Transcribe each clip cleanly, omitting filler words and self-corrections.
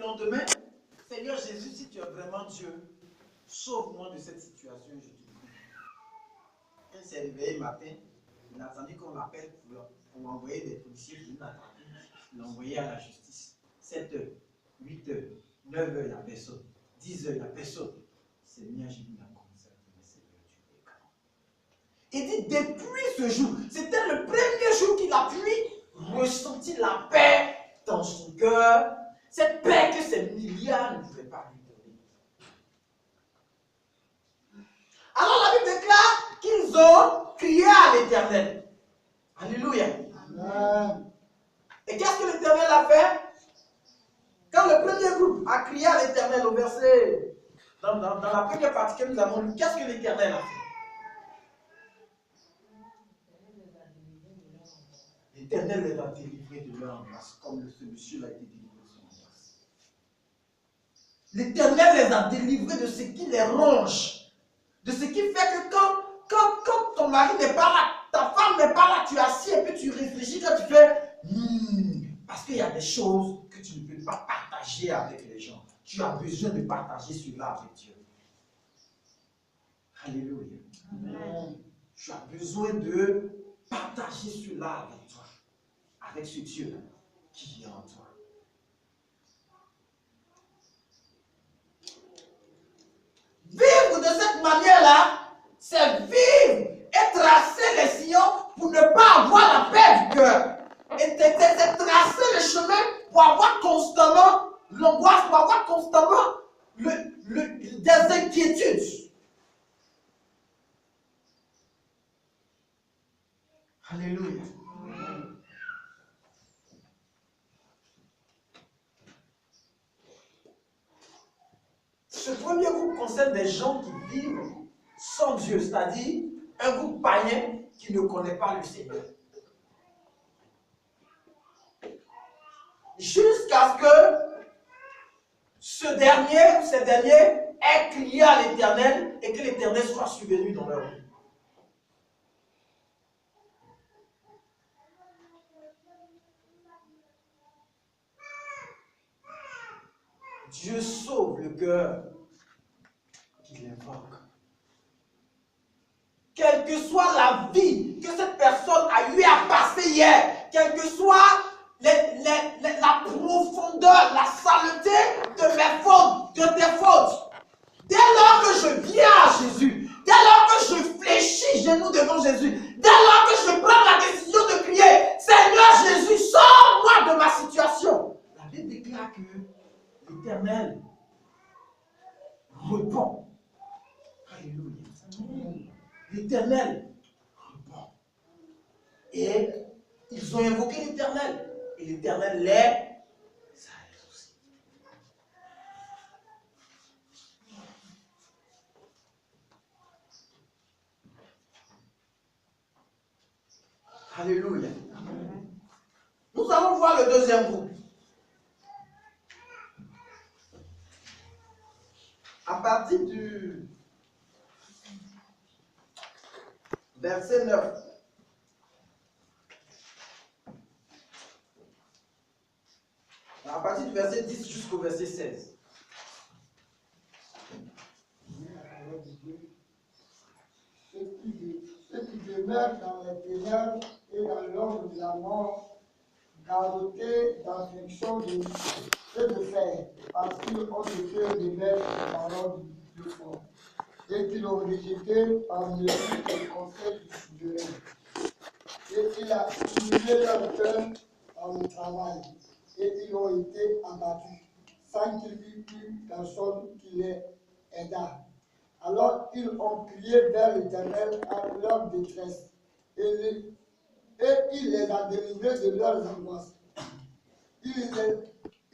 lendemain, Seigneur Jésus, si tu es vraiment Dieu, sauve-moi de cette situation, je te prie. Elle s'est réveillée le matin, il a attendu qu'on l'appelle pour envoyer des policiers pour l'attraper, l'envoyer à la justice. 7 heures, 8 heures, 9 heures, il n'y a personne. 10 heures, il n'y a personne. Seigneur Jésus a commencé à dire, Seigneur, tu es grand. Il dit, depuis ce jour, c'était le premier jour qu'il a pu ressentir la paix dans son cœur, cette paix que ces milliards ne pouvaient pas lui donner. Alors la Bible déclare qu'ils ont crié à l'Éternel. Alléluia. Amen. Et qu'est-ce que l'Éternel a fait? Quand le premier groupe a crié à l'Éternel au verset, dans la première partie que nous avons lue, qu'est-ce que l'Éternel a fait? L'Éternel les a délivrés de leur angoisse, comme ce monsieur a été délivré de son angoisse. L'Éternel les a délivrés de ce qui les ronge, de ce qui fait que quand ton mari n'est pas là, ta femme n'est pas là, tu es assis et puis tu réfléchis, quand tu fais parce qu'il y a des choses que tu ne peux pas partager avec les gens. Tu as besoin de partager cela avec Dieu. Alléluia. Amen. Tu as besoin de partager cela avec toi, avec ce Dieu qui est en toi. Vivre de cette manière-là, c'est vivre et tracer les sillons pour ne pas avoir la paix du cœur. Et c'est tracer le chemin pour avoir constamment l'angoisse, pour avoir constamment des inquiétudes. Alléluia. Ce premier groupe concerne des gens qui vivent sans Dieu, c'est-à-dire un groupe païen qui ne connaît pas le Seigneur. Jusqu'à ce que ce dernier ou ces derniers aient crié à l'Éternel et que l'Éternel soit survenu dans leur vie. Dieu sauve le cœur qu'il invoque. Quelle que soit la vie que cette personne a eu à passer hier, quelle que soit la profondeur, la saleté de mes fautes, de tes fautes, dès lors que je viens à Jésus, dès lors que je fléchis genoux devant Jésus, dès lors que je prends la décision de crier, Seigneur Jésus, sors-moi de ma situation. La Bible déclare que l'Éternel répond. Alléluia. L'Éternel répond. Et ils ont invoqué l'Éternel. Et l'Éternel les a exaucés. Alléluia. Nous allons voir le deuxième groupe. À partir du verset 9. À partir du verset 10 jusqu'au verset 16. Ceux qui demeurent dans les ténèbres et dans l'ombre de la mort, garrottés d'affliction et de fer, parce qu'ils ont été rebelles aux paroles du fort, et qu'ils ont rejeté par mesure les conseils du souverain. Et il a humilié leur cœur par le travail, et ils ont été abattus, sans qu'il y eût personne qui les aidât. Alors ils ont crié vers l'Éternel à leur détresse, et il les a délivrés de leurs angoisses.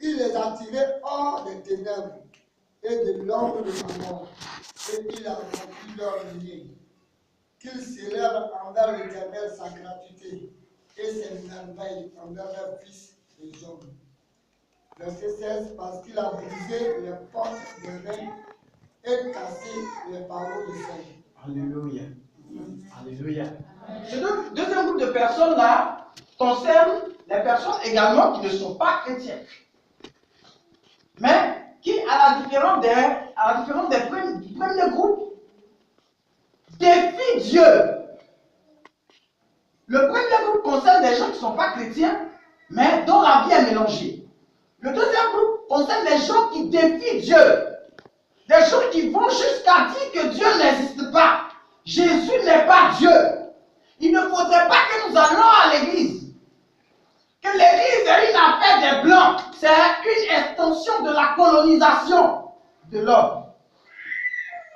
Il les a tirés hors des ténèbres et de l'ombre de la mort, et il a rempli leur liens. Qu'ils célèbrent envers l'Éternel sa gratuité et ses merveilles envers leurs fils et hommes. Verset 16, parce qu'il a brisé les portes des reins et cassé les barreaux de fer. Alléluia. Alléluia. Ce deuxième groupe de personnes là concerne les personnes également qui ne sont pas chrétiennes. mais qui, à la différence du premier groupe, défie Dieu. Le premier groupe concerne des gens qui ne sont pas chrétiens, mais dont la vie est mélangée. Le deuxième groupe concerne les gens qui défient Dieu. Des gens qui vont jusqu'à dire que Dieu n'existe pas. Jésus n'est pas Dieu. Il ne faudrait pas que nous allions à l'église. Que l'église est une affaire des blancs. C'est une extension de la colonisation de l'homme.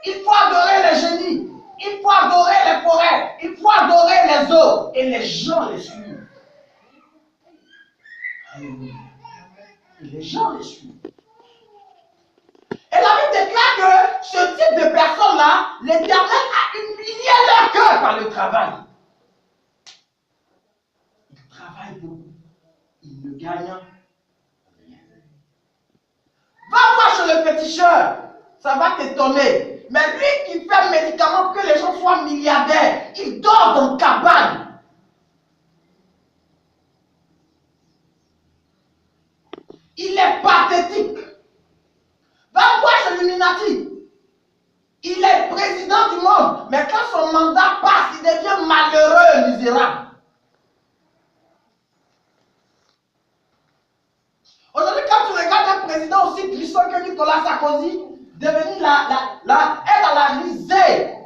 Il faut adorer les génies. Il faut adorer les forêts. Il faut adorer les eaux. Et les gens les suivent. Alléluia. Et les gens les suivent. Et la Bible déclare que ce type de personnes-là, l'Éternel a humilié leur cœur par le travail. Ils travaillent beaucoup. Ils ne gagnent rien. Va voir chez le féticheur. Ça va t'étonner. Mais lui qui fait un médicament pour que les gens soient milliardaires, il dort dans une cabane. Il est pathétique. Va voir chez l'Illuminati. Il est président du monde. Mais quand son mandat passe, il devient malheureux, misérable. Aujourd'hui, quand tu regardes un président aussi puissant que Nicolas Sarkozy, devenu être à la risée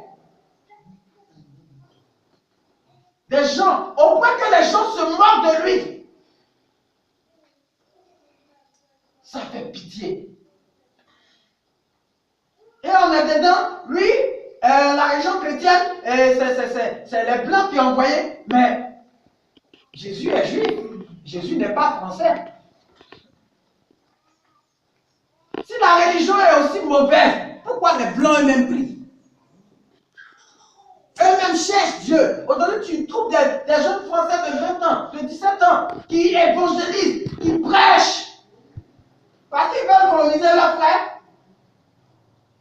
des gens, au point que les gens se moquent de lui. Ça fait pitié. Et on est dedans, lui, la région chrétienne, c'est les blancs qui ont envoyé, mais Jésus est juif, Jésus n'est pas français. Si la religion est aussi mauvaise, pourquoi les blancs eux-mêmes prient? Eux-mêmes cherchent Dieu. Aujourd'hui, tu trouves des jeunes français de 20 ans, de 17 ans, qui évangélisent, qui prêchent, parce qu'ils veulent coloniser leurs frères.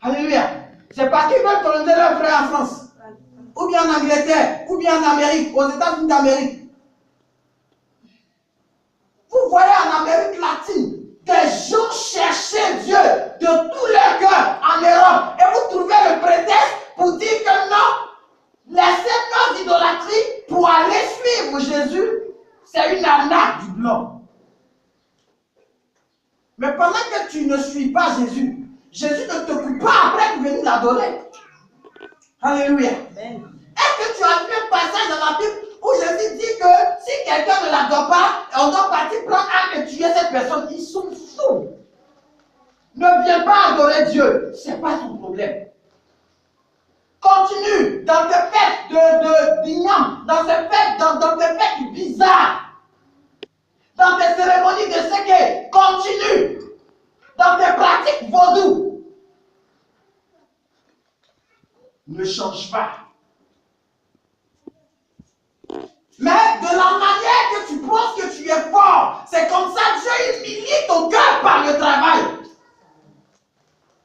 Alléluia. C'est parce qu'ils veulent coloniser leurs frères en France, ou bien en Angleterre, ou bien en Amérique, aux États-Unis d'Amérique. Vous voyez en Amérique latine, des gens cherchaient Dieu de tout leur cœur en Europe. Et vous trouvez le prétexte pour dire que non, laissez nos idolâtries pour aller suivre Jésus. C'est une arnaque du blanc. Mais pendant que tu ne suis pas Jésus, Jésus ne t'occupe pas après de venir l'adorer. Alléluia. Amen. Est-ce que tu as vu un passage dans la Bible où Jésus dit que si quelqu'un ne l'adore pas, on doit partir prendre arme et tuer cette personne? Ils sont fous. Ne viens pas adorer Dieu. Ce n'est pas ton problème. Continue dans tes fêtes d'igname, dans tes fêtes bizarres, dans tes cérémonies de séquelles. Continue dans tes pratiques vaudou. Ne change pas. Mais de la manière que tu penses que tu es fort, c'est comme ça que Dieu humilie ton cœur par le travail.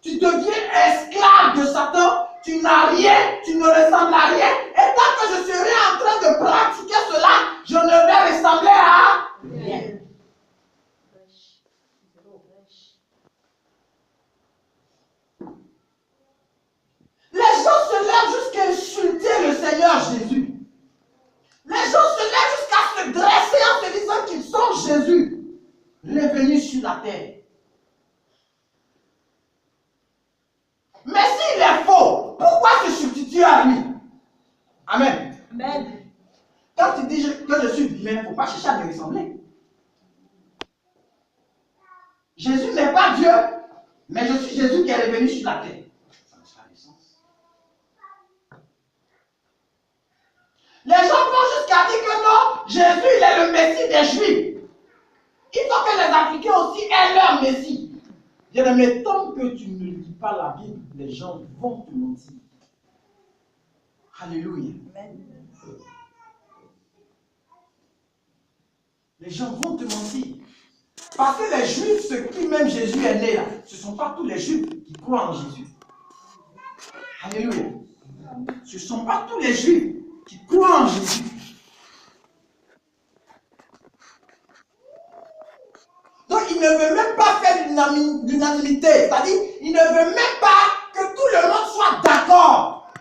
Tu deviens esclave de Satan, tu n'as rien, tu ne ressembles à rien. Et tant que je serai en train de pratiquer cela, je ne vais ressembler à rien. Les gens se lèvent jusqu'à insulter le Seigneur Jésus. Les gens se lèvent jusqu'à se dresser en se disant qu'ils sont Jésus, revenu sur la terre. Mais s'il est faux, pourquoi se substituer à lui? Amen. Amen. Quand tu dis que je suis divin, il ne faut pas chercher à me ressembler. Jésus n'est pas Dieu, mais je suis Jésus qui est revenu sur la terre. Ça n'a pas de sens. Les gens vont jusqu'à dire que non, Jésus il est le Messie des Juifs. Il faut que les Africains aussi aient leur Messie. Mais tant que tu ne lis pas la Bible, les gens vont te mentir. Alléluia. Amen. Les gens vont te mentir. Parce que les Juifs, ceux qui même Jésus est né là, ce ne sont pas tous les Juifs qui croient en Jésus. Alléluia. Ce ne sont pas tous les Juifs qui croient en Jésus. Donc il ne veut même pas faire une l'unanimité. C'est-à-dire, il ne veut même pas que tout le monde soit d'accord.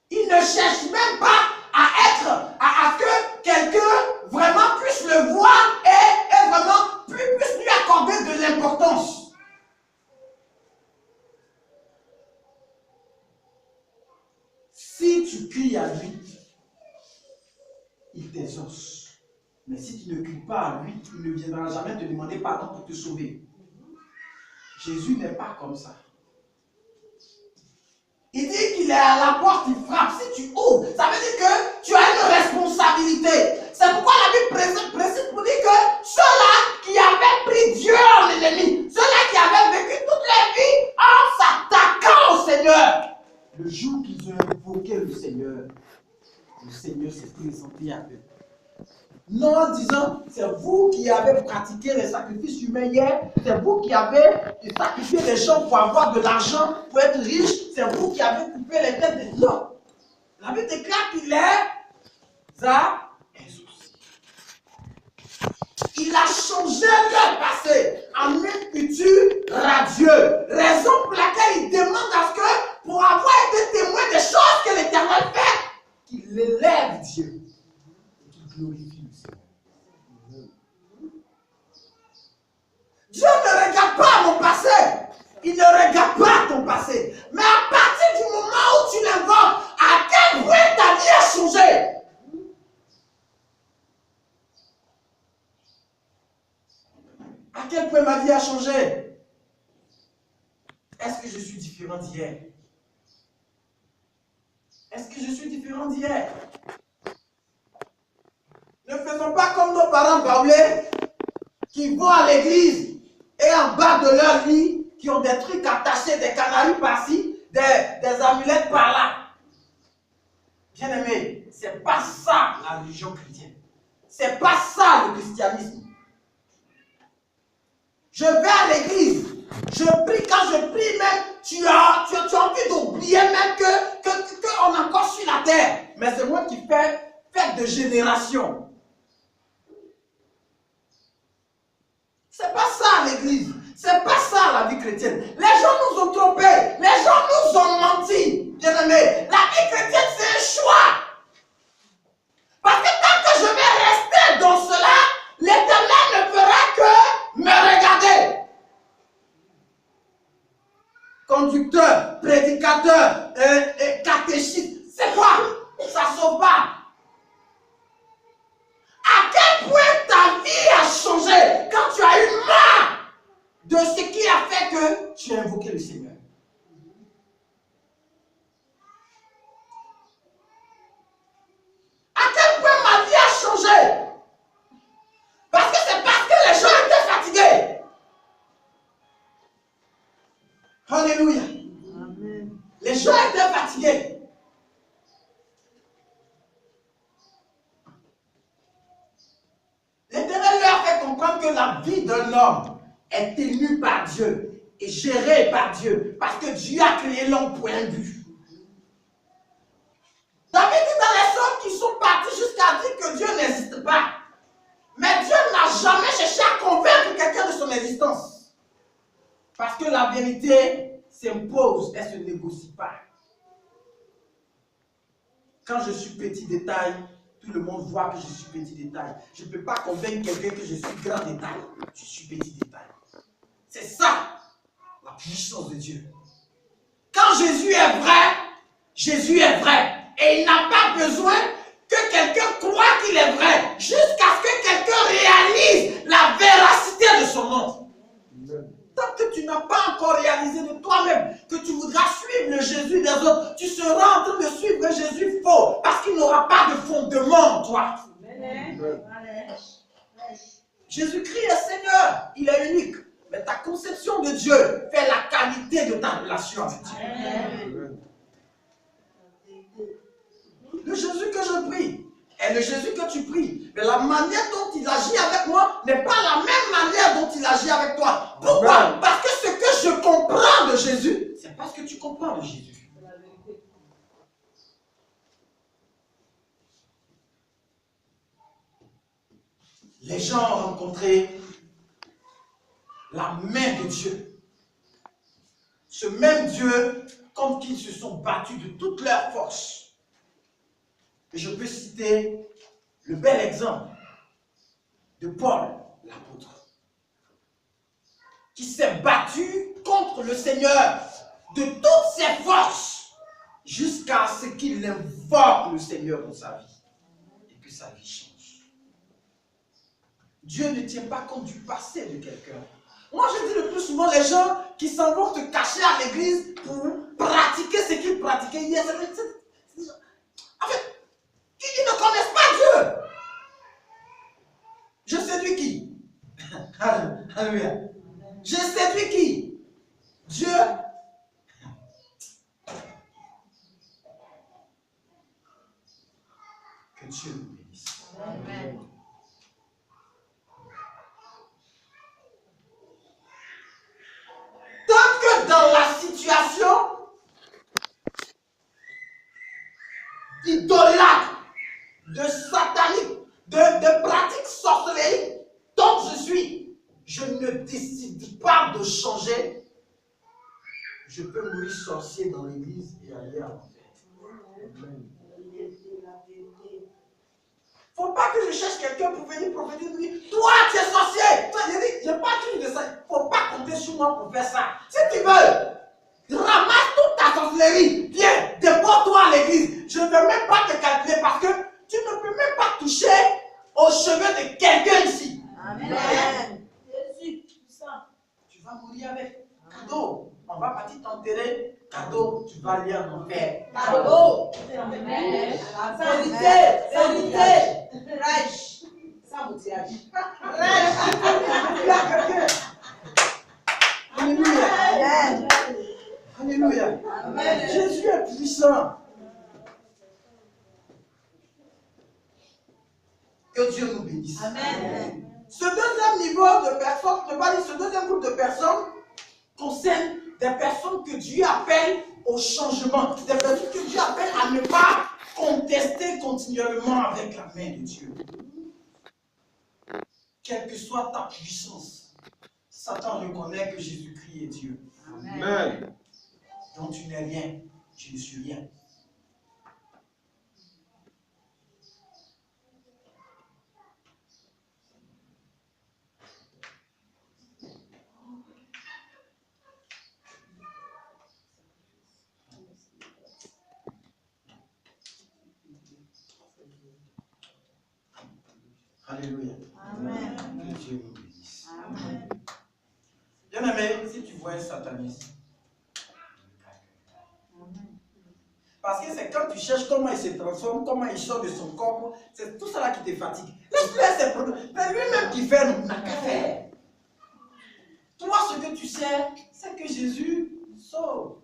Il ne cherche même pas à que quelqu'un vraiment puisse le voir et vraiment puisse lui accorder de l'importance. Si tu cries à lui, il t'exauce. Mais si tu ne cries pas à lui, il ne viendra jamais te demander pardon pour te sauver. Jésus n'est pas comme ça. Il dit qu'il est à la porte, il frappe. Si tu ouvres, ça veut dire que tu as une responsabilité. C'est pourquoi la Bible précise pour dire que ceux-là qui avaient pris Dieu en ennemi, ceux-là qui avaient vécu toute leur vie en s'attaquant au Seigneur, le jour qu'ils ont invoqué le Seigneur s'est présenté à eux. Non en disant, c'est vous qui avez pratiqué les sacrifices humains hier, c'est vous qui avez sacrifié les gens pour avoir de l'argent, pour être riche, c'est vous qui avez coupé les têtes des... Non. La Bible déclare qu'il les a exaucés. Il a changé leur passé en un futur radieux. Raison pour laquelle il demande à ce que, pour avoir été témoin des choses que l'Éternel fait, qu'il élève Dieu et qu'il glorifie le Seigneur. Dieu ne regarde pas mon passé. Il ne regarde pas ton passé. Mais à partir du moment où tu l'invoques, à quel point ta vie a changé? À quel point ma vie a changé? Est-ce que je suis différent d'hier? Est-ce que je suis différent d'hier? Ne faisons pas comme nos parents baoulés qui vont à l'église et en bas de leur lit, qui ont des trucs attachés, des canaris par-ci, des amulettes par-là. Bien-aimé, c'est pas ça la religion chrétienne. C'est pas ça le christianisme. Je vais à l'église, je prie, quand je prie même, tu as envie d'oublier même qu'on est encore sur la terre. Mais c'est moi qui fais fête de génération. C'est pas ça l'église. C'est pas ça la vie chrétienne. Les gens nous ont trompés. Les gens nous ont menti. Bien-aimé, la vie chrétienne c'est un choix. Parce que tant que je vais rester dans cela, l'Éternel ne fera que me regarder. Conducteur, prédicateur, catéchiste, c'est quoi? Ça ne sauve pas. À quel point ta vie a changé quand tu as eu marre de ce qui a fait que tu as invoqué le Seigneur. À quel point ma vie a changé? Parce que c'est parce que les gens étaient fatigués. Alléluia. Amen. Les gens étaient fatigués. L'Éternel leur a fait comprendre que la vie d'un homme est tenue par Dieu et gérée par Dieu, parce que Dieu a créé l'homme pour un but. David dit dans les hommes qui sont partis jusqu'à dire que Dieu n'existe pas. Mais Dieu n'a jamais cherché à convaincre quelqu'un de son existence. Parce que la vérité s'impose, elle ne se négocie pas. Quand je suis petit détail, tout le monde voit que je suis petit détail. Je ne peux pas convaincre quelqu'un que je suis grand détail. Je suis petit détail. C'est ça, la puissance de Dieu. Quand Jésus est vrai. Et il n'a pas besoin que quelqu'un croie qu'il est vrai, jusqu'à ce que quelqu'un réalise la véracité de son nom. Tant que tu n'as pas encore réalisé de toi-même que tu voudras suivre le Jésus des autres, tu seras en train de suivre un Jésus faux, parce qu'il n'aura pas de fondement en toi. Jésus-Christ est Seigneur, il est unique. Mais ta conception de Dieu fait la qualité de ta relation avec Dieu. Amen. Le Jésus que je prie est le Jésus que tu pries. Mais la manière dont il agit avec moi n'est pas la même manière dont il agit avec toi. Pourquoi? Parce que ce que je comprends de Jésus, c'est pas ce que tu comprends de Jésus. les gens ont rencontré la main de Dieu. Ce même Dieu contre qui ils se sont battus de toute leur force. Et je peux citer le bel exemple de Paul, l'apôtre, qui s'est battu contre le Seigneur de toutes ses forces jusqu'à ce qu'il invoque le Seigneur dans sa vie et que sa vie change. Dieu ne tient pas compte du passé de quelqu'un. Moi, je dis le plus souvent, les gens qui s'en vont se cacher à l'église pour pratiquer ce qu'ils pratiquaient hier. En fait, ils ne connaissent pas Dieu. Je séduis qui? Alléluia. Je séduis qui? Dieu. Que Dieu nous bénisse. Amen. Tant que dans la situation idolâtre, de satanique, de pratique sorcellerie dont je ne décide pas de changer, je peux mourir sorcier dans l'église et aller à l'enfer. Faut pas que je cherche quelqu'un pour venir prophétiser et dire, toi tu es sorcier. Toi, je n'ai pas cru de ça. Faut pas compter sur moi pour faire ça. Si tu veux, ramasse toute ta sorcellerie. Viens, dépose-toi à l'église. Je ne veux même pas te calculer parce que tu ne peux même pas toucher aux cheveux de quelqu'un ici. Amen. Jésus, tu vas mourir avec cadeau. On va partir t'enterrer. Cadeau, tu vas aller en enfer. Cadeau. Amen. Vérité. Rage. Ça vous dit. Alléluia. Alléluia. Amen. Jésus est puissant. Que Dieu nous bénisse. Amen. Ce deuxième niveau de personnes, ne pas dire ce deuxième groupe de personnes, concerne des personnes que Dieu appelle au changement, des personnes que Dieu appelle à ne pas contester continuellement avec la main de Dieu. Quelle que soit ta puissance, Satan reconnaît que Jésus-Christ est Dieu. Amen. Donc tu n'es rien, je ne suis rien. Alléluia. Amen. Que Dieu vous bénisse. Amen. Bien aimé, si tu vois un sataniste, parce que c'est quand tu cherches comment il se transforme, comment il sort de son corps, c'est tout ça qui te fatigue. Laisse-le ses problèmes. Mais lui-même qui fait, n'a qu'à faire. Toi, ce que tu sais, c'est que Jésus sauve.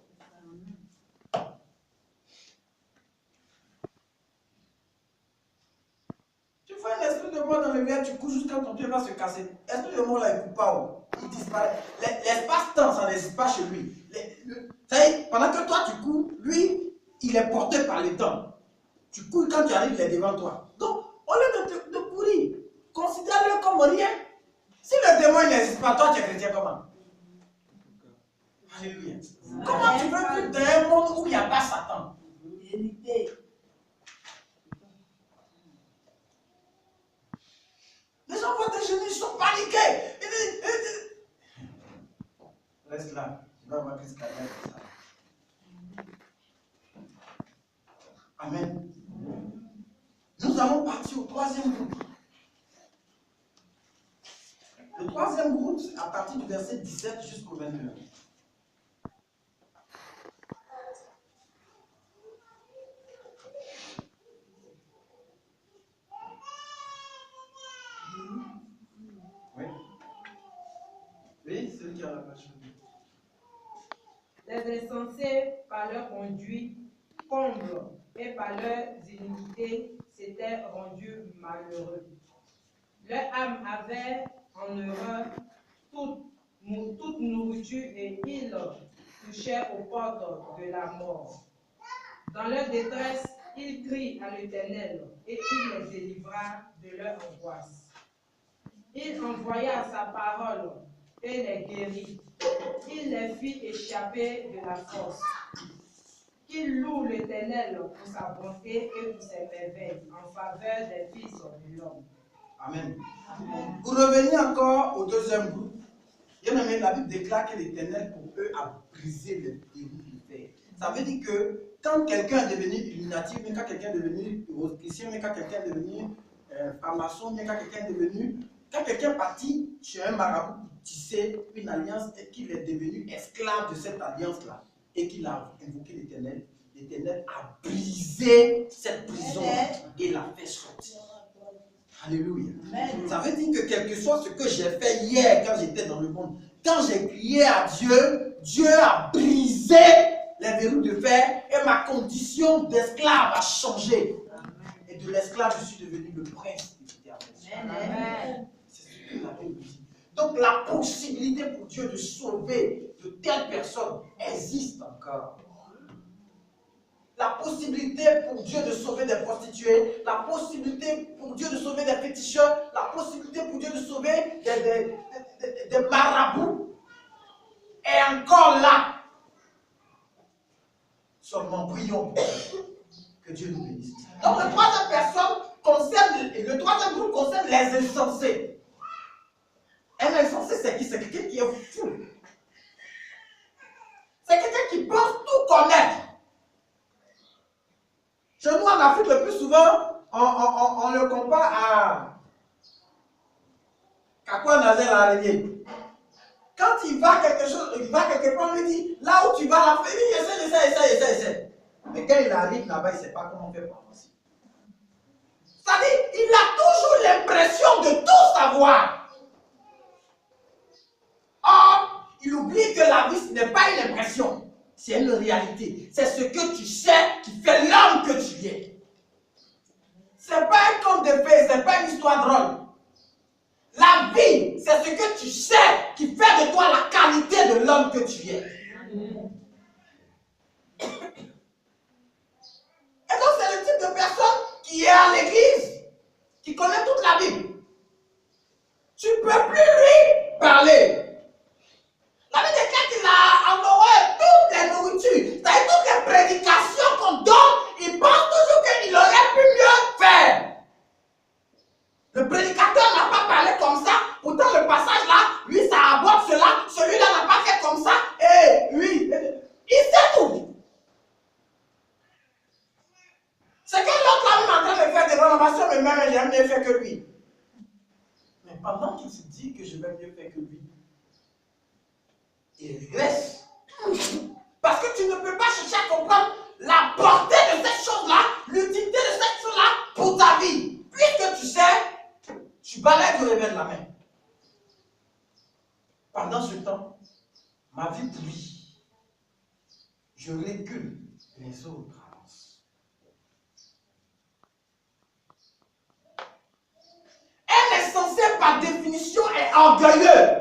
Tu vois un esprit de mort dans le verre, tu couches jusqu'à ton pied va se casser. L'esprit de mort là, il ne coupe pas. Il disparaît. L'espace-temps, ça n'existe pas chez lui. Pendant que toi tu cours, lui, il est porté par le temps. Tu cours quand tu arrives, il est devant toi. Donc, au lieu de courir, considère-le comme rien. Si le démon n'existe pas, toi tu es chrétien comment? Alléluia. Comment tu veux vivre dans un monde où il n'y a pas Satan? Vérité. Les gens voient tes genoux, ils sont paniqués. Reste là. Tu vas voir qu'est-ce qu'il y a de ça. Amen. Nous allons partir au troisième groupe. Le troisième groupe, c'est à partir du verset 17 jusqu'au 21. Oui. Oui, c'est celui qui a la page. Les insensés, par leur conduite comble et par leurs iniquités, s'étaient rendus malheureux. Leur âme avait en horreur toute nourriture et ils touchaient aux portes de la mort. Dans leur détresse, ils crient à l'Éternel et il les délivra de leur angoisse. Il envoya sa parole et les guérit. Il les fit échapper de la force. Qu'il loue l'Éternel pour sa bonté et pour ses merveilles en faveur des fils de l'homme. Amen. Pour revenir encore au deuxième groupe, la Bible déclare que l'Éternel pour eux a brisé les verrous du fer. Ça veut dire que quand quelqu'un est devenu illuminatif, même quand quelqu'un est devenu chrétien, même quand quelqu'un est devenu franc-maçon, même quand quelqu'un est devenu, quand quelqu'un est parti chez un marabout pour tisser une alliance et qu'il est devenu esclave de cette alliance-là et qu'il a invoqué l'Éternel, l'Éternel a brisé cette prison et l'a fait sortir. Alléluia. Ça veut dire que quel que soit ce que j'ai fait hier quand j'étais dans le monde, quand j'ai crié à Dieu, Dieu a brisé les verrous de fer et ma condition d'esclave a changé. Et de l'esclave, je suis devenu le prince. Amen. C'est ce que la Bible dit. Donc la possibilité pour Dieu de sauver de telles personnes existe encore. La possibilité pour Dieu de sauver des prostituées, la possibilité pour Dieu de sauver des féticheurs, la possibilité pour Dieu de sauver des marabouts est encore là. Seulement prions que Dieu nous bénisse. Donc le troisième groupe concerne les insensés. Un insensé, c'est qui? C'est quelqu'un qui est fou. C'est quelqu'un qui pense tout connaître. Chez nous en Afrique, le plus souvent, on le compare à quoi Nazel l'araignée. Quand il va quelque part, on lui dit, là où tu vas, la famille, essaie. Mais quand il arrive là-bas, il ne sait pas comment faire pour avancer. C'est-à-dire, il a toujours l'impression de tout savoir. Or, il oublie que la vie, ce n'est pas une impression. C'est une réalité. C'est ce que tu sais qui fait l'homme que tu es. Ce n'est pas un conte de fées, ce n'est pas une histoire drôle. La vie, c'est ce que tu sais qui fait de toi la qualité de l'homme que tu es. Et donc, c'est le type de personne qui est à l'église, qui connaît toute la Bible. Tu ne peux plus lui parler. La Bible déclare qu'il a envoyé toutes les nourritures, c'est-à-dire toutes les prédications qu'on donne, il pense toujours qu'il aurait pu mieux faire. Le prédicateur n'a pas parlé comme ça, pourtant le passage là, lui ça aborde cela, celui-là n'a pas fait comme ça, et lui, il sait tout. C'est que l'autre là, même en train de faire des rénovations, mais même j'ai mieux fait que lui. Mais pendant qu'il se dit que je vais mieux faire que lui, il régresse. Parce que tu ne peux pas chercher à comprendre la portée de cette chose-là, l'utilité de cette chose-là pour ta vie. Puisque tu sais, tu balayes, tu révèles la main. Pendant ce temps, ma vie pourrit. Je recule, les autres avancent. Un insensé, par définition, est orgueilleux.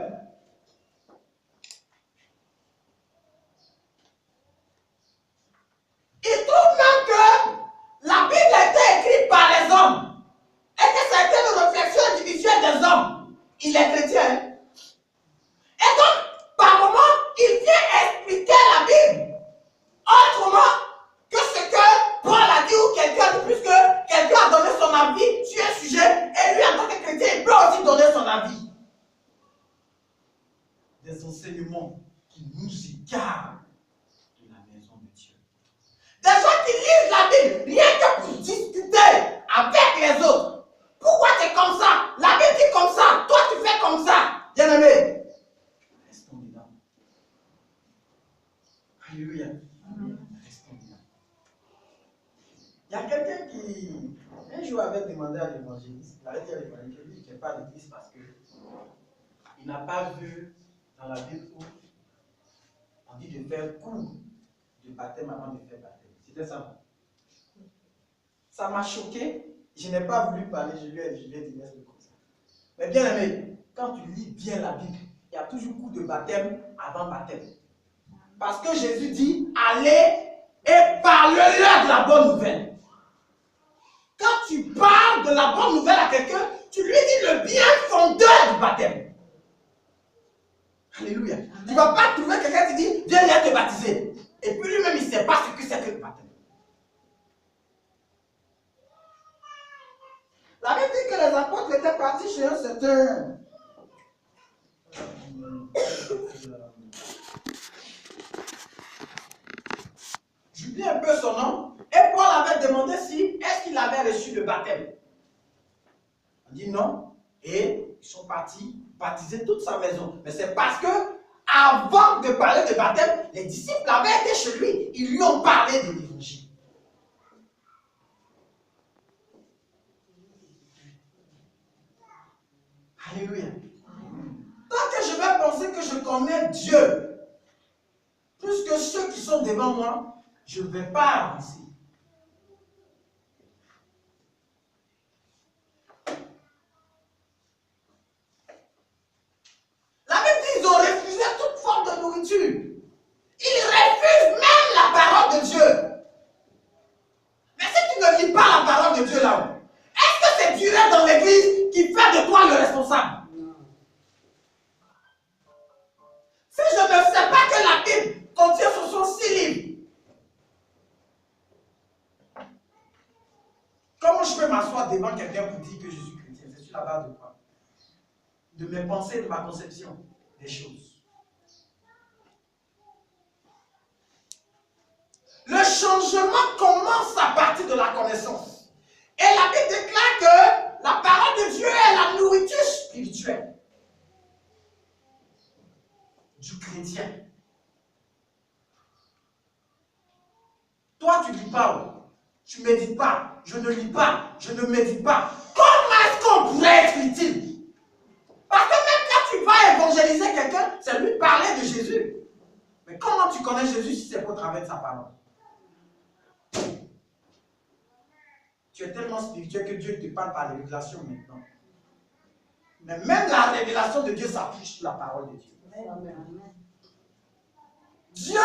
Il trouve même que la Bible a été écrite par les hommes et que ça a été une réflexion individuelle des hommes. Il est chrétien. Hein? Et donc, par moment, il vient expliquer la Bible autrement que ce que Paul a dit ou quelqu'un, puisque quelqu'un a donné son avis sur un sujet et lui, en tant que chrétien, il peut aussi donner son avis. Des enseignements qui nous égarent de la maison de Dieu. Des gens qui lisent la Bible rien que pour discuter avec les autres. Pourquoi tu es comme ça? La Bible dit comme ça. Toi, tu fais comme ça. Bien-aimé, restons dedans. Alléluia. Restons dedans. Il y a quelqu'un qui, un jour, avait demandé à l'évangéliste, il avait dit à l'évangéliste, il ne fait pas l'église parce qu'il n'a pas vu dans la Bible où on dit de faire cours de baptême avant de faire baptême. C'était ça. Ça m'a choqué. Je n'ai pas voulu parler. Je lui ai dit, laisse-le comme ça. Mais bien aimé, quand tu lis bien la Bible, il y a toujours coup de baptême avant baptême. Parce que Jésus dit, allez et parle-leur de la bonne nouvelle. Quand tu parles de la bonne nouvelle à quelqu'un, tu lui dis le bien fondeur Alléluia. Tu ne vas pas trouver quelqu'un qui dit, viens te baptiser. Et puis lui-même, il ne sait pas ce que c'est que le baptême. La Bible dit que les apôtres étaient partis chez un certain. J'oublie un peu son nom. Et Paul avait demandé si est-ce qu'il avait reçu le baptême. On dit non. Et ils sont partis baptiser toute sa maison. Mais c'est parce que, avant de parler de baptême, les disciples avaient été chez lui. Ils lui ont parlé de l'évangile. Alléluia. Tant que je vais penser que je connais Dieu, plus que ceux qui sont devant moi, je ne vais pas avancer. La Bible dit qu'ils ont refusé toute forme de nourriture. Ils refusent même la parole de Dieu. Mais si tu ne lis pas la parole de Dieu là-haut, est-ce que c'est Dieu dans l'église qui fait de toi le responsable? Si je ne sais pas que la Bible contient 66 livres, comment je peux m'asseoir devant quelqu'un pour dire que je suis chrétien? C'est sur la base de quoi? De mes pensées, de ma conception des choses. Le changement commence à partir de la connaissance. Et la Bible déclare que la parole de Dieu est la nourriture spirituelle du chrétien. Toi, tu ne lis pas, tu ne médites pas, je ne lis pas, je ne médite pas. Comment est-ce qu'on pourrait être utile? Parce que même quand tu vas évangéliser quelqu'un, c'est lui parler de Jésus. Mais comment tu connais Jésus si c'est pas au travers de sa parole? Tu es tellement spirituel que Dieu te parle par les révélations maintenant. Mais même la révélation de Dieu s'appuie sur la parole de Dieu. Dieu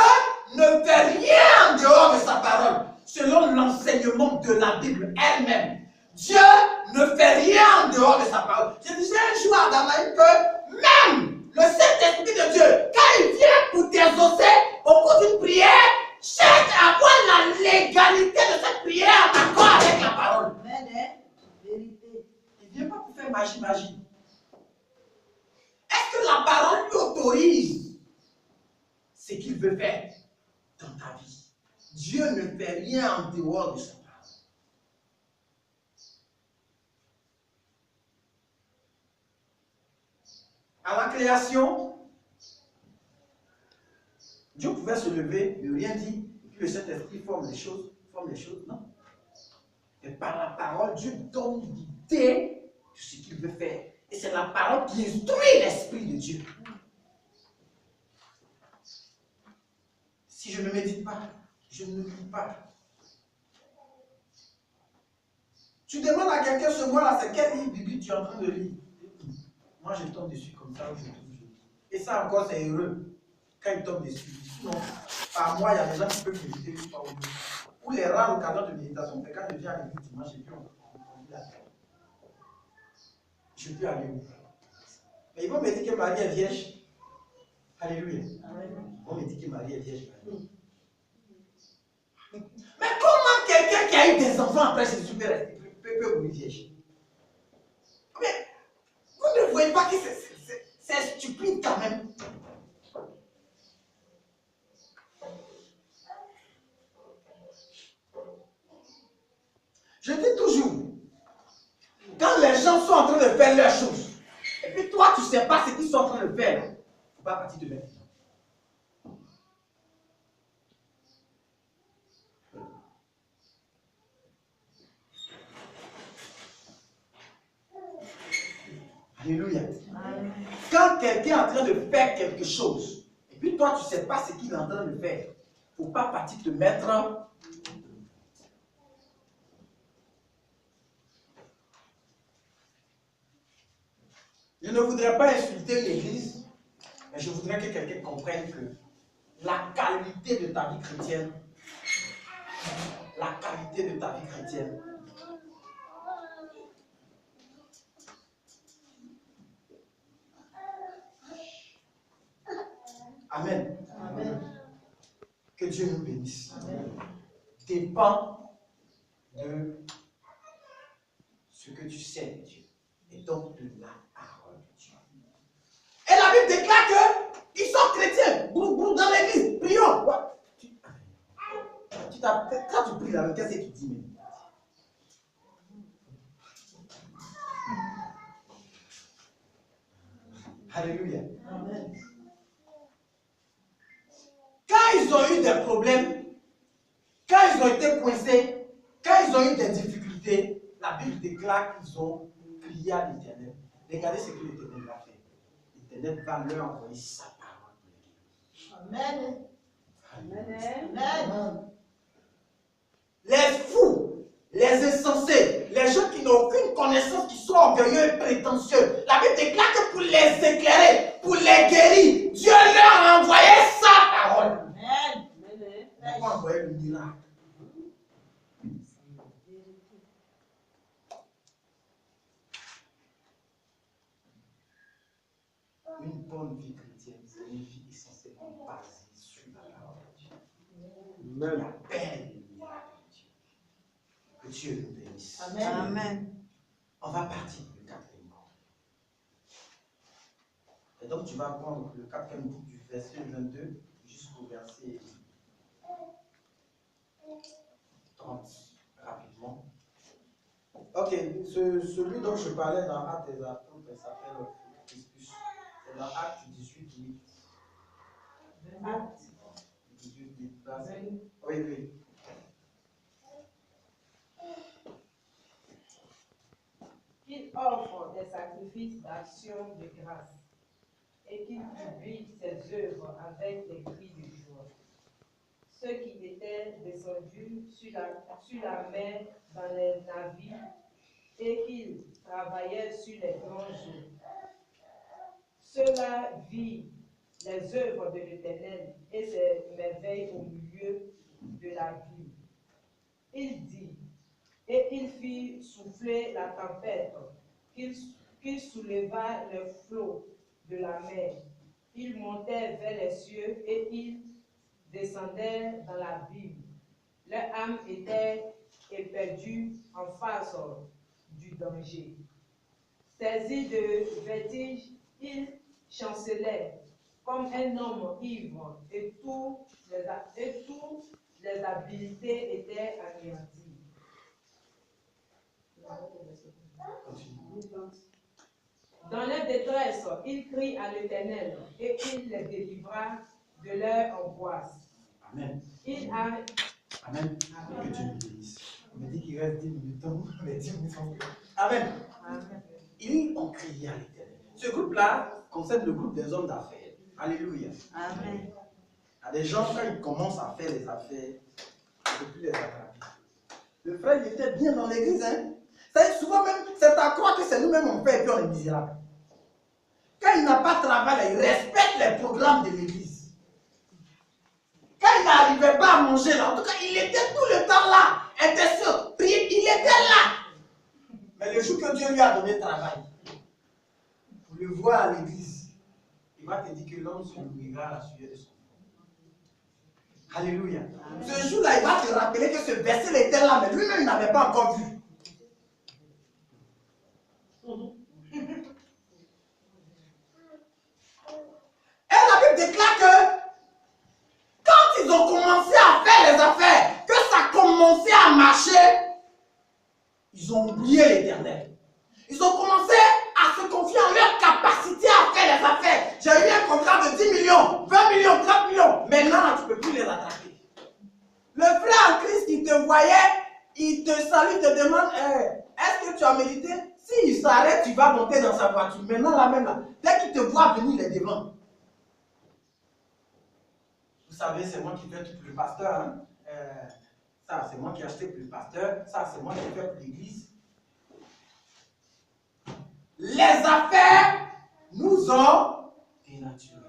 ne fait rien en dehors de sa parole, selon l'enseignement de la Bible elle-même. Dieu ne fait rien en dehors de sa parole. Je disais un jour à Damaï que même le Saint-Esprit de Dieu, quand il vient pour t'exaucer au cours d'une prière, cherche à voir la légalité de cette prière en accord avec la parole. Il ne vient pas pour faire magie. Est-ce que la parole lui autorise ce qu'il veut faire dans ta vie? Dieu ne fait rien en dehors de sa parole. À la création, Dieu pouvait se lever, ne rien dire, et puis le Saint-Esprit forme les choses, non. Et par la parole, Dieu donne l'idée de ce qu'il veut faire. Et c'est la parole qui instruit l'Esprit de Dieu. Si je ne médite pas, je ne lis pas. Tu demandes à quelqu'un ce mois-là, c'est quel livre biblique tu es en train de lire? Moi, je tombe dessus comme ça, je trouve. Et ça encore, c'est heureux quand il tombe dessus. Sinon, par mois, il y a des gens qui peuvent méditer une fois ou deux. Ou les rares occasions de méditation, c'est quand je viens à l'église dimanche, et puis on lit la Bible. Je peux aller où? Mais ils vont me dire que Marie est vierge. Alléluia. Ils vont me dire que Marie est vierge. Mais comment quelqu'un qui a eu des enfants après Jésus peut mourir vierge? Mais vous ne voyez pas que c'est stupide quand même. Je dis toujours, quand les gens sont en train de faire leurs choses, et puis toi tu ne sais pas ce qu'ils sont en train de faire, il ne faut pas partir de maintenant. Alléluia. Quand quelqu'un est en train de faire quelque chose, et puis toi tu ne sais pas ce qu'il est en train de faire, il ne faut pas partir te mettre. Je ne voudrais pas insulter l'église, mais je voudrais que quelqu'un comprenne que la qualité de ta vie chrétienne, Amen. Amen. Que Dieu nous bénisse. Amen. Dépend de ce que tu sais de Dieu. Et donc de la parole de Dieu. Et la Bible déclare qu'ils sont chrétiens. Dans l'église, prions. Quand tu pries là, qu'est-ce que tu dis même? Alléluia. Amen. Quand ils ont eu des problèmes, quand ils ont été coincés, quand ils ont eu des difficultés, la Bible déclare qu'ils ont crié à l'Éternel. Regardez ce que l'Éternel va faire. L'Éternel va leur envoyer sa parole pour les guérir. Amen. Amen. Amen. Les fous, les insensés, les gens qui n'ont aucune connaissance, qui sont orgueilleux et prétentieux, la Bible déclare que pour les éclairer, pour les guérir, Dieu leur a envoyé sa parole. Amen. Il va envoyer le miracle. Une bonne vie chrétienne, c'est une vie essentiellement basée sur la parole de Dieu. Il appelle le miracle de Dieu. Que Dieu nous bénisse. Amen. Amen. On va partir du quatrième groupe. Et donc tu vas prendre le quatrième groupe du verset 22 jusqu'au verset 30 rapidement. Ok, celui dont je parlais dans Actes des Apôtres, il s'appelle Crispus. C'est dans Actes 18, 8. Acte 18, 8. Oui, oui. qu'il offre des sacrifices d'action de grâce et qu'il publie ses œuvres avec des cris de joie. Ceux qui étaient descendus sur la mer dans les navires et qui travaillaient sur les grands eaux. Ceux-là virent les œuvres de l'Éternel et ses merveilles au milieu de la ville. Il dit, et il fit souffler la tempête, qu'il souleva les flots de la mer. Il montait vers les cieux et il descendait dans l'abîme. Leur âme était éperdue en face du danger. Saisi de vertige, il chancelait comme un homme ivre et toutes les habiletés étaient anéanties. Dans leur détresse, ils crient à l'Éternel et il les délivra de leur angoisse. Amen. Il a... Amen. Que Dieu nous bénisse. On me dit qu'il reste 10 minutes, mais 10 minutes sont... Amen. Amen. Ils ont crié à l'Éternel. Ce groupe-là concerne le groupe des hommes d'affaires. Alléluia. Amen. Il y a des gens, quand ils commencent à faire les affaires, on ne peut plus les attraper. Le frère, il était bien dans l'église. Hein? Souvent même, c'est à croire que c'est nous-mêmes on fait et puis on est misérable. Quand il n'a pas de travail, il respecte les programmes de l'église. Quand il n'arrivait pas à manger, là, en tout cas, il était tout le temps là, intercession, prier, il était là. Mais le jour que Dieu lui a donné le travail, pour le voir à l'église, il va te dire que l'homme se nourrira à la sueur de son front. Alléluia. Ce jour-là, il va te rappeler que ce verset était là, mais lui-même, il n'avait pas encore vu. Et la Bible déclare que quand ils ont commencé à faire les affaires, que ça commençait à marcher, ils ont oublié l'Éternel. Ils ont commencé à se confier en leur capacité à faire les affaires. J'ai eu un contrat de 10 millions, 20 millions, 30 millions. Maintenant, tu ne peux plus les attraper. Le frère en Christ, il te voyait, il te salue, il te demande, est-ce que tu as médité? S'il s'arrête, tu vas monter dans sa voiture. Maintenant, là même, là, dès qu'il te voit venir, il est devant. Vous savez, c'est moi qui fais tout pour le pasteur. Hein? Ça, c'est moi qui ai acheté pour le pasteur. Ça, c'est moi qui fais pour l'église. Les affaires nous ont dénaturés.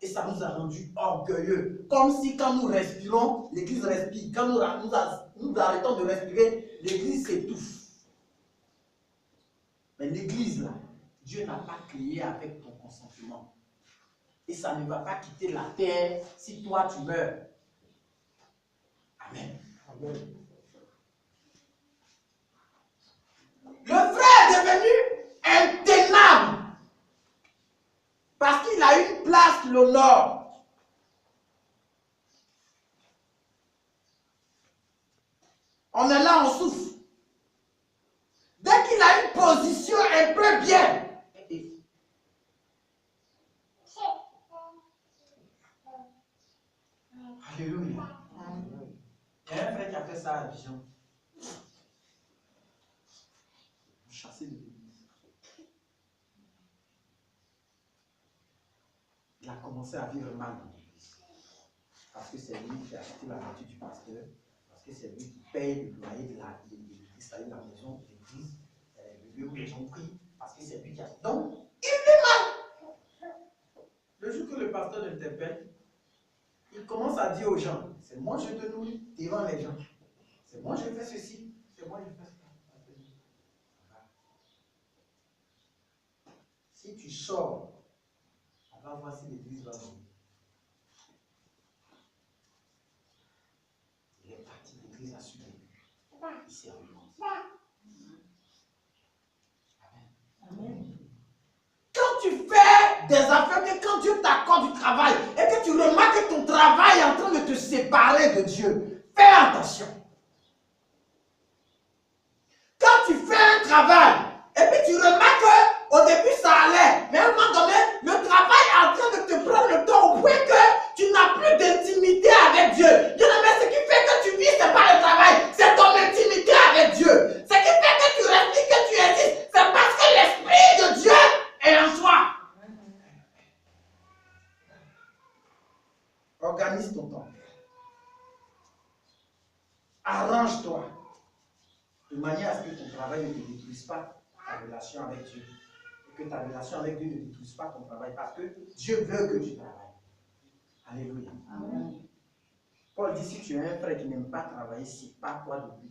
Et ça nous a rendus orgueilleux. Comme si quand nous respirons, l'église respire. Quand nous arrêtons de respirer, l'église s'étouffe. Mais l'église, là, Dieu n'a pas créé avec ton consentement. Et ça ne va pas quitter la terre si toi tu meurs. Amen. Amen. Le frère est devenu intenable parce qu'il a une place qui l'honore. On est là, on souffre. Dès qu'il a une position un peu bien, alléluia. Il y a un frère qui a fait ça à Abidjan. Chasser de l'église. Il a commencé à vivre mal dans l'église. Parce que c'est lui qui a acheté la voiture du pasteur. Parce que c'est lui qui paye le loyer de l'église, c'est-à-dire la maison de l'église, le lieu où les gens prient. Parce que c'est lui qui a. Donc, il vit mal. Le jour que le pasteur l'interpelle, il commence à dire aux gens, c'est moi je te nourris devant les gens. C'est moi je fais ceci, c'est moi je fais cela. Si tu sors, on va voir si l'église va venir. Il est parti, l'église a suivi. Il s'est remonté. Amen. Quand tu fais des affaires, que quand Dieu t'accorde du travail et que tu remarques que ton travail est en train de te séparer de Dieu, fais attention. Quand tu fais un travail et puis tu remarques qu'au début ça allait, mais à un moment donné, le travail est en train de te prendre le temps au point que tu n'as plus d'intimité avec Dieu. Ce qui fait que tu vis, ce n'est pas le travail, c'est ton intimité avec Dieu. Ce qui fait que tu respires, que tu existes, c'est parce que l'Esprit de Dieu est en toi. Organise ton temps. Arrange-toi. De manière à ce que ton travail ne te détruise pas ta relation avec Dieu. Et que ta relation avec Dieu ne détruise pas ton travail. Parce que Dieu veut que tu travailles. Alléluia. Amen. Paul dit, si tu as un frère qui n'aime pas travailler, sépare-toi de lui.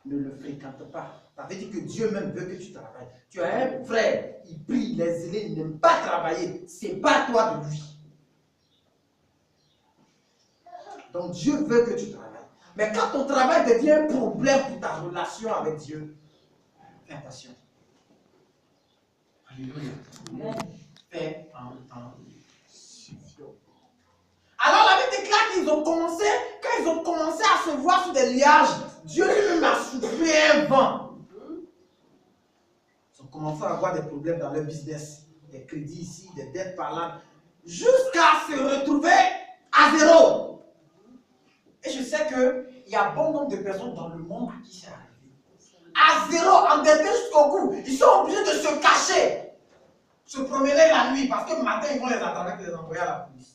Ne le fréquente pas. Ça veut dire que Dieu même veut que tu travailles. Tu as un frère, il prie, il est zélé, il n'aime pas travailler. Sépare-toi de lui. Donc Dieu veut que tu travailles. Mais quand ton travail devient un problème pour ta relation avec Dieu, fais attention. Alléluia. Fais attention. Alors la Bible déclare qu'ils ont commencé, quand ils ont commencé à se voir sur des nuages, Dieu lui-même a soufflé un vent. Ils ont commencé à avoir des problèmes dans leur business, des crédits ici, des dettes par là, jusqu'à se retrouver à zéro. Et je sais qu'il y a bon nombre de personnes dans le monde à qui c'est arrivé. À zéro, endettés jusqu'au cou. Ils sont obligés de se cacher. Se promener la nuit parce que le matin, ils vont les attendre et les envoyer à la police.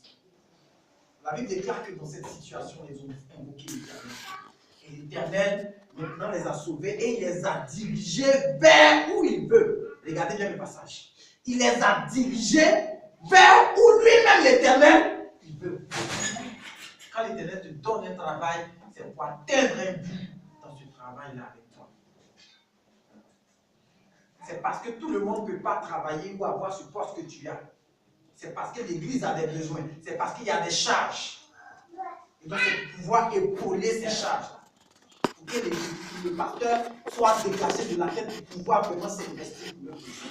La Bible déclare que dans cette situation, ils ont invoqué l'Éternel. Et l'Éternel, maintenant, les a sauvés et il les a dirigés vers où il veut. Regardez bien le passage. Il les a dirigés vers où lui-même, l'Éternel, il veut. Quand l'Éternel te donne un travail, c'est pour atteindre un but dans ce travail-là avec toi. C'est parce que tout le monde ne peut pas travailler ou avoir ce poste que tu as. C'est parce que l'Église a des besoins. C'est parce qu'il y a des charges. Et donc, c'est pour pouvoir épauler ces charges. Pour que le pasteur soit détaché de la tête pour pouvoir vraiment s'investir pour le projet.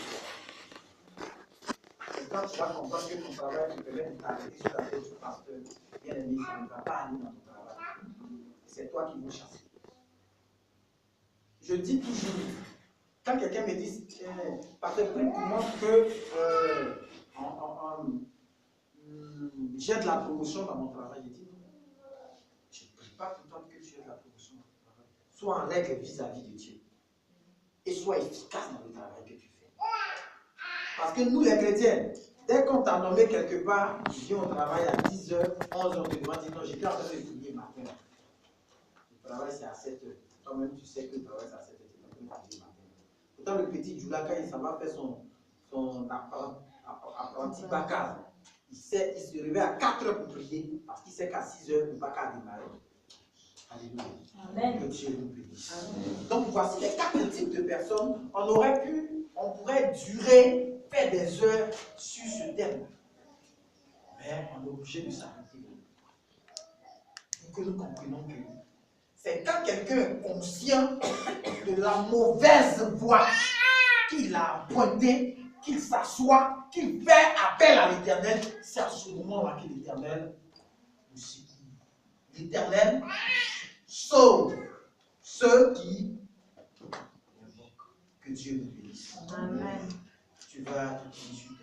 Et quand tu vas comprendre que ton travail te permet de t'arrêter sur la tête du pasteur, bien aimé, ça ne va pas aller dans ton travail. C'est toi qui veux chasser. Je dis toujours, quand quelqu'un me dit, pasteur, prie pour moi que j'ai de la promotion dans mon travail, je dis non. Je ne prie pas pour toi que tu aies de la promotion dans ton travail. Sois en règle vis-à-vis de Dieu. Et sois efficace dans le travail que tu fais. Parce que nous les chrétiens, dès qu'on t'a nommé quelque part, tu viens au travail à 10h, 11h, tu te dis non, j'étais en train de étudier matin. Le travail c'est à 7h. Toi-même tu sais que le travail c'est à 7h, tu es en train d'étudier matin. Pourtant le petit Jula, quand il s'en va faire son apprenti bacard, il se réveille à 4h pour prier, parce qu'il sait qu'à 6h, le bacard a démarré. Alléluia. Amen. Que Dieu nous bénisse. Donc voici les 4 types de personnes. On pourrait durer, faire fait des heures sur ce thème. Mais on est obligé de s'arrêter. Pour que nous comprenions que c'est quand quelqu'un est conscient de la mauvaise voie qu'il a pointée, qu'il s'assoit, qu'il fait appel à l'Éternel, c'est à ce moment-là que l'Éternel nous secoue. L'Éternel sauve ceux qui invoquent. Que Dieu nous bénisse. Amen. Tu vas te consulter.